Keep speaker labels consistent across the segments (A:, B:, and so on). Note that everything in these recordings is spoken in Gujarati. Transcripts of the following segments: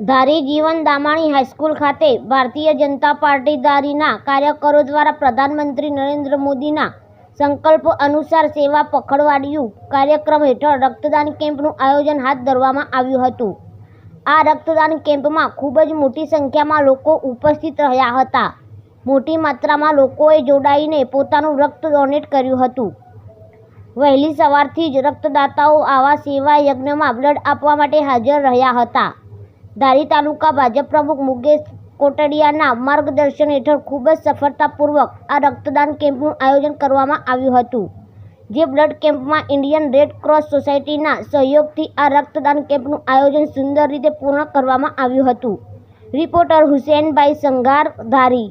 A: ધારી જીવન દામાણી હાઈસ્કૂલ ખાતે ભારતીય જનતા પાર્ટી ધારીના કાર્યકરો દ્વારા પ્રધાનમંત્રી નરેન્દ્ર મોદીના સંકલ્પ અનુસાર સેવા પખવાડિયું કાર્યક્રમ હેઠળ રક્તદાન કેમ્પનું આયોજન હાથ ધરવામાં આવ્યું હતું। આ રક્તદાન કેમ્પમાં ખૂબ જ મોટી સંખ્યામાં લોકો ઉપસ્થિત રહ્યા હતા। મોટી માત્રામાં લોકોએ જોડાઈને પોતાનું રક્ત ડોનેટ કર્યું હતું। વહેલી સવારથી જ રક્તદાતાઓ આવા સેવા યજ્ઞમાં બ્લડ આપવા માટે હાજર રહ્યા હતા। ધારી તાલુકા ભાજપ પ્રમુખ મુકેશ કોટડિયાના માર્ગદર્શન હેઠળ ખૂબ જ સફળતાપૂર્વક આ રક્તદાન કેમ્પનું આયોજન કરવામાં આવ્યું હતું। જે બ્લડ કેમ્પમાં ઇન્ડિયન રેડ ક્રોસ સોસાયટીના સહયોગથી આ રક્તદાન કેમ્પનું આયોજન સુંદર રીતે પૂર્ણ કરવામાં આવ્યું હતું। રિપોર્ટર હુસેનભાઈ સંઘાર, ધારી।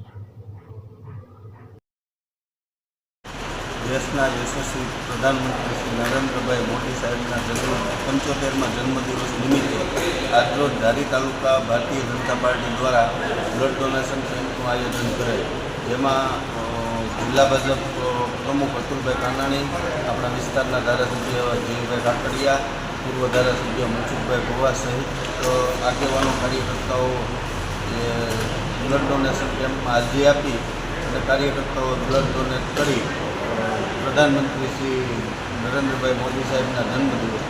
B: દેશના યશસ્વી પ્રધાનમંત્રી શ્રી નરેન્દ્રભાઈ મોદી સાહેબના 75મા જન્મદિવસ નિમિત્તે આજરોજ ધારી તાલુકા ભારતીય જનતા પાર્ટી દ્વારા બ્લડ ડોનેશન કેમ્પનું આયોજન કરેલ, જેમાં જિલ્લા ભાજપ પ્રમુખ અતુલભાઈ કાનાણી, આપણા વિસ્તારના ધારાસભ્ય જયભાઈ કાકડિયા, પૂર્વ ધારાસભ્ય મનસુખભાઈ ભુવા સહિત આગેવાનો કાર્યકર્તાઓ બ્લડ ડોનેશન કેમ્પમાં હાજરી આપી અને કાર્યકર્તાઓ બ્લડ ડોનેટ કરી પ્રધાનમંત્રી શ્રી નરેન્દ્રભાઈ મોદી સાહેબના જન્મદિવસ